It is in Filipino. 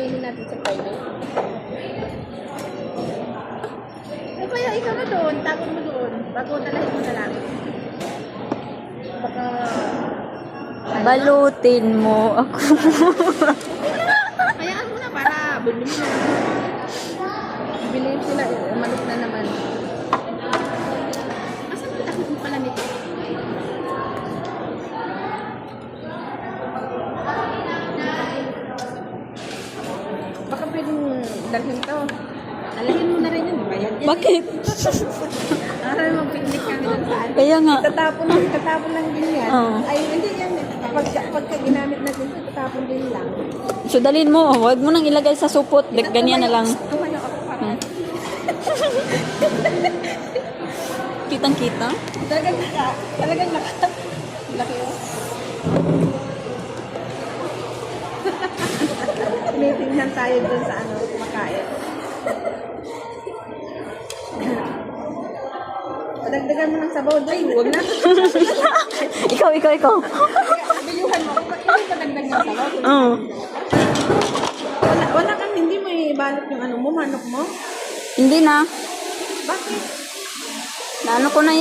kakainin natin sa private. O kaya ikaw na doon, takot mo doon. Bago talahin mo na lang. Baka... Balutin mo ako. Hayaan mo na para bilhin mo na. Bilhin sila, umalit na naman. Asan ang takot mo pala nito? Baka pwedeng dalhin to. Dalhin mo na rin yun, bayad yan. Bakit? Aral mag-picnic kami ng saan. Kaya nga. Tatapon lang din yan. Oo. Ay, hindi yan. Pagka ginamit natin ito, tatapon din lang. So dalhin mo, huwag mo nang ilagay sa supot. Ganyan na lang. Tumayo ako para. Kitang-kita. Talagang laki oh. Meetinghan tayo dun sa ano, kumakain. Dagdagan mo ng sabaw doon. Ay, huwag na. Ikaw. Bilyuhan mo. Hindi pa dagdag ng sabaw. Oo. Wala kang hindi mo ibalot yung ano mo, manok mo. Hindi na. Bakit? Naano ko na